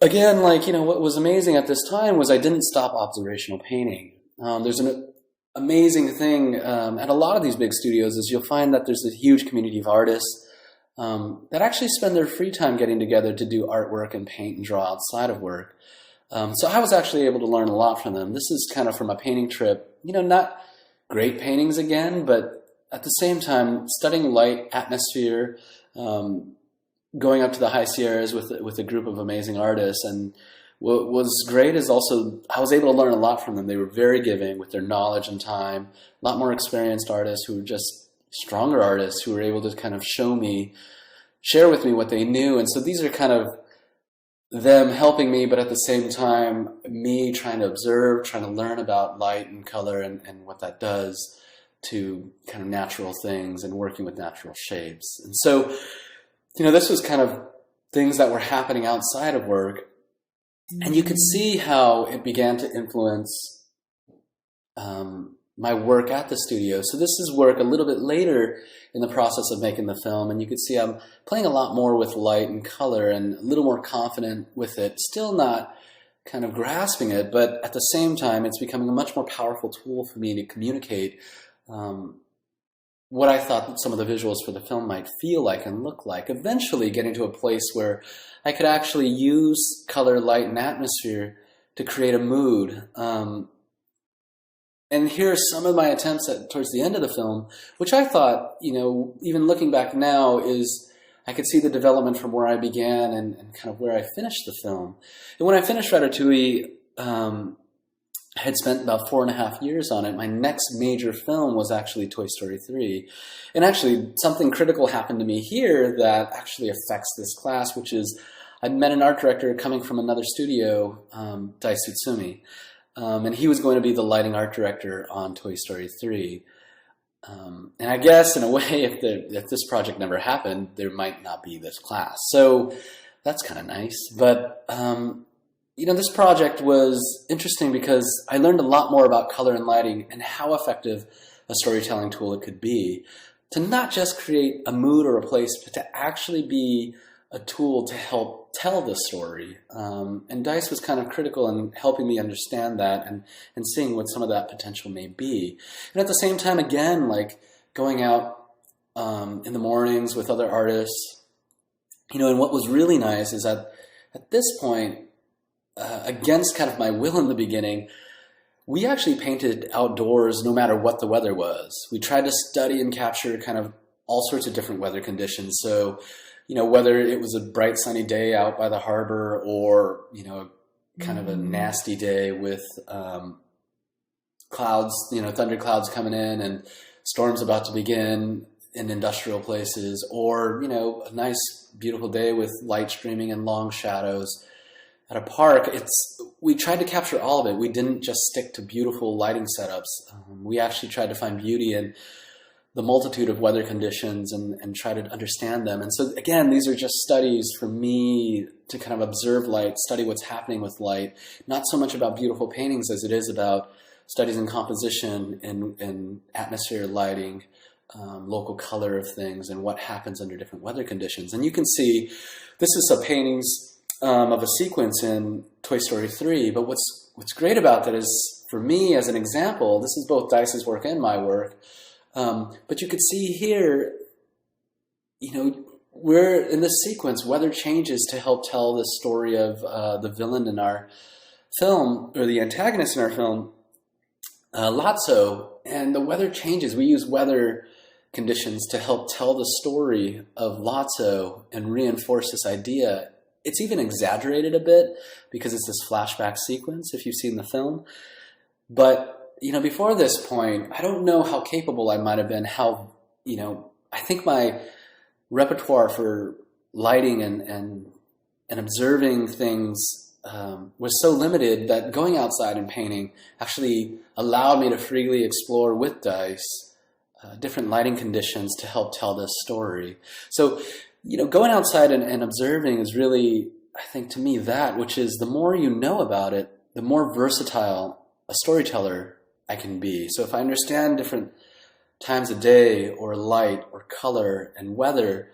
again, like, what was amazing at this time was I didn't stop observational painting. There's an amazing thing at a lot of these big studios is you'll find that there's a huge community of artists that actually spend their free time getting together to do artwork and paint and draw outside of work. So I was actually able to learn a lot from them. This is kind of from a painting trip, not great paintings again, but at the same time, studying light, atmosphere, going up to the high Sierras with a group of amazing artists. And what was great is also I was able to learn a lot from them. They were very giving with their knowledge and time, a lot more experienced artists who were just stronger artists who were able to kind of share with me what they knew. And so these are kind of them helping me, but at the same time, me trying to observe, trying to learn about light and color and what that does to kind of natural things and working with natural shapes. And so, this was kind of things that were happening outside of work. And you could see how it began to influence my work at the studio. So this is work a little bit later in the process of making the film, and you could see I'm playing a lot more with light and color and a little more confident with it, still not kind of grasping it, but at the same time it's becoming a much more powerful tool for me to communicate what I thought that some of the visuals for the film might feel like and look like, eventually getting to a place where I could actually use color, light, and atmosphere to create a mood. And here are some of my attempts towards the end of the film, which I thought, even looking back now, is I could see the development from where I began and kind of where I finished the film. And when I finished Ratatouille, I had spent about 4.5 years on it. My next major film was actually Toy Story 3. And actually, something critical happened to me here that actually affects this class, which is I met an art director coming from another studio, Daisu Tsumi. And he was going to be the lighting art director on Toy Story 3. And I guess, in a way, if this project never happened, there might not be this class. So that's kind of nice. But, this project was interesting because I learned a lot more about color and lighting and how effective a storytelling tool it could be to not just create a mood or a place, but to actually be a tool to help tell the story. And Dice was kind of critical in helping me understand that and seeing what some of that potential may be. And at the same time, again, like going out in the mornings with other artists, and what was really nice is that at this point, against kind of my will in the beginning, we actually painted outdoors no matter what the weather was. We tried to study and capture kind of all sorts of different weather conditions. So, whether it was a bright sunny day out by the harbor or, kind of a nasty day with clouds, thunder clouds coming in and storms about to begin in industrial places, or, a nice, beautiful day with light streaming and long shadows at a park. We tried to capture all of it. We didn't just stick to beautiful lighting setups. We actually tried to find beauty in the multitude of weather conditions and try to understand them. And so again, these are just studies for me to kind of observe light, study what's happening with light, not so much about beautiful paintings as it is about studies in composition and atmosphere lighting, local color of things, and what happens under different weather conditions. And you can see this is some paintings of a sequence in Toy Story 3, but what's great about that is, for me as an example, this is both Dice's work and my work, but you could see here, we're in this sequence, weather changes to help tell the story of the villain in our film, or the antagonist in our film, Lotso, and the weather changes. We use weather conditions to help tell the story of Lotso and reinforce this idea. It's even exaggerated a bit because it's this flashback sequence, if you've seen the film. But, before this point, I don't know how capable I might have been, I think my repertoire for lighting and observing things was so limited that going outside and painting actually allowed me to freely explore with Dice different lighting conditions to help tell this story. So, going outside and observing is really, I think, to me, which is the more you know about it, the more versatile a storyteller I can be. So if I understand different times of day or light or color and weather,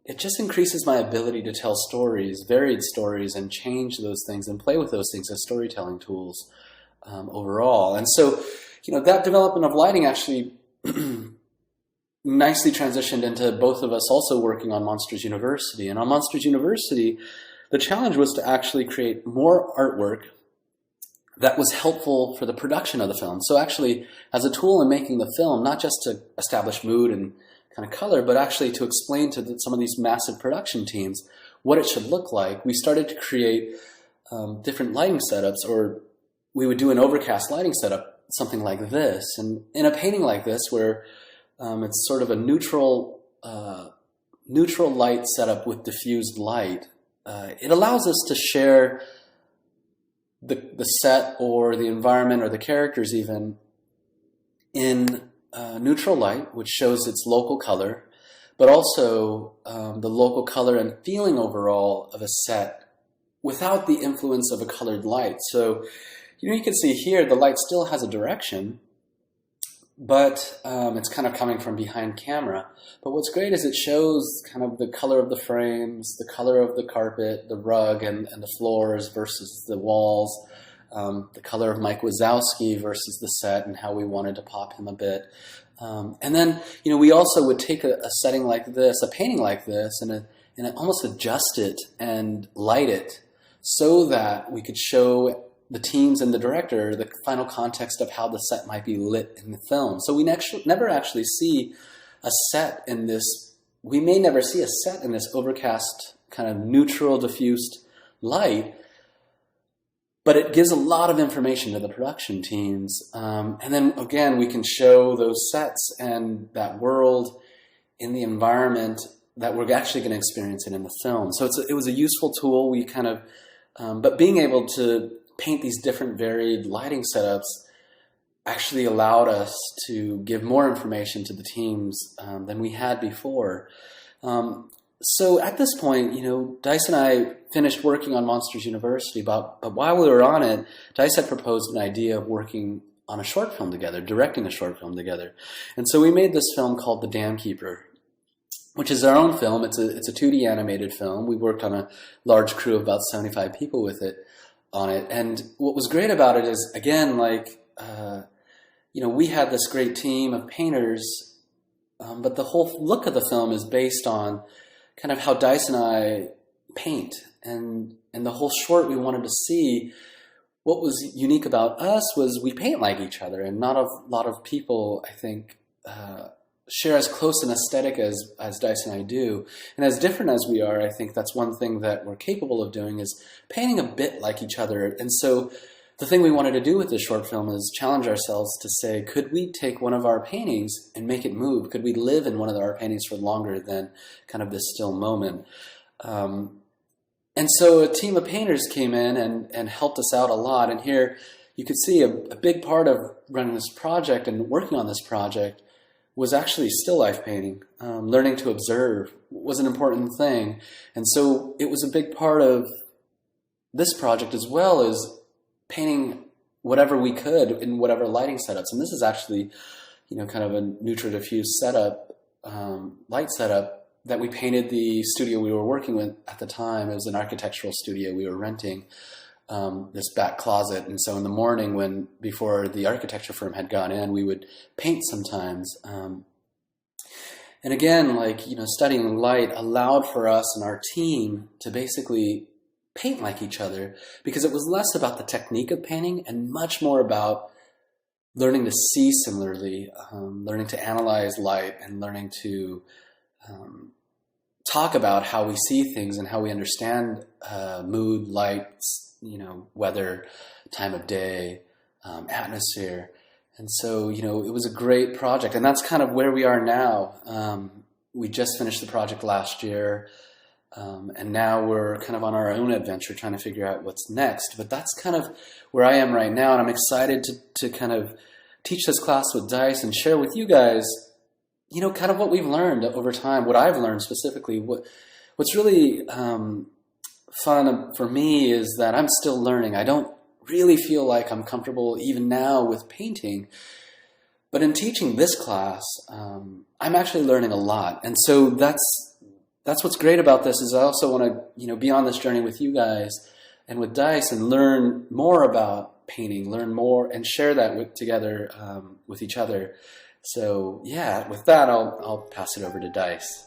it just increases my ability to tell stories, varied stories, and change those things and play with those things as storytelling tools overall. And so, that development of lighting actually nicely transitioned into both of us also working on Monsters University. And on Monsters University, the challenge was to actually create more artwork that was helpful for the production of the film. So actually, as a tool in making the film, not just to establish mood and kind of color, but actually to explain to some of these massive production teams what it should look like, we started to create different lighting setups, or we would do an overcast lighting setup, something like this. And in a painting like this, where it's sort of a neutral light setup with diffused light, it allows us to share the set or the environment or the characters even in neutral light, which shows its local color, but also the local color and feeling overall of a set without the influence of a colored light. So, you can see here the light still has a direction, but it's kind of coming from behind camera. But what's great is it shows kind of the color of the frames, the color of the carpet, the rug, and the floors versus the walls, the color of Mike Wazowski versus the set and how we wanted to pop him a bit. And then, we also would take a setting like this, a painting like this, and almost adjust it and light it so that we could show the teams and the director the final context of how the set might be lit in the film. So we never actually see a set in this, we may never see a set in this overcast kind of neutral diffused light, but it gives a lot of information to the production teams. And then again, we can show those sets and that world in the environment that we're actually going to experience it in the film. So it was a useful tool. We kind of, but being able to paint these different varied lighting setups actually allowed us to give more information to the teams than we had before. So at this point, Dice and I finished working on Monsters University, but while we were on it, Dice had proposed an idea of working on a short film together, directing a short film together. And so we made this film called The Dam Keeper, which is our own film. It's a 2D animated film. We worked on a large crew of about 75 people with it. On it. And what was great about it is, again, we had this great team of painters, but the whole look of the film is based on kind of how Dice and I paint. And the whole short, we wanted to see what was unique about us was we paint like each other, and not a lot of people, I think, share as close an aesthetic as Dice and I do. And as different as we are, I think that's one thing that we're capable of doing is painting a bit like each other. And so the thing we wanted to do with this short film is challenge ourselves to say, could we take one of our paintings and make it move? Could we live in one of our paintings for longer than kind of this still moment? And so a team of painters came in and helped us out a lot. And here you could see a big part of running this project and working on this project was actually still life painting. Learning to observe was an important thing. And so it was a big part of this project as well as painting whatever we could in whatever lighting setups. And this is actually, kind of a neutral diffuse setup, light setup that we painted the studio we were working with at the time. It was an architectural studio we were renting, this back closet. And so in the morning before the architecture firm had gone in, we would paint sometimes. And again, studying light allowed for us and our team to basically paint like each other, because it was less about the technique of painting and much more about learning to see similarly, learning to analyze light, and learning to talk about how we see things and how we understand mood, lights, weather, time of day, atmosphere. And so, it was a great project, and that's kind of where we are now. We just finished the project last year, and now we're kind of on our own adventure trying to figure out what's next. But that's kind of where I am right now, and I'm excited to kind of teach this class with Dice and share with you guys, kind of what we've learned over time, what I've learned specifically. What's really fun for me is that I'm still learning. I don't really feel like I'm comfortable even now with painting, but in teaching this class, I'm actually learning a lot. And so that's that's what's great about this is I also want to be on this journey with you guys and with Dice and learn more about painting, learn more and share that together with each other. So yeah, with that I'll pass it over to Dice.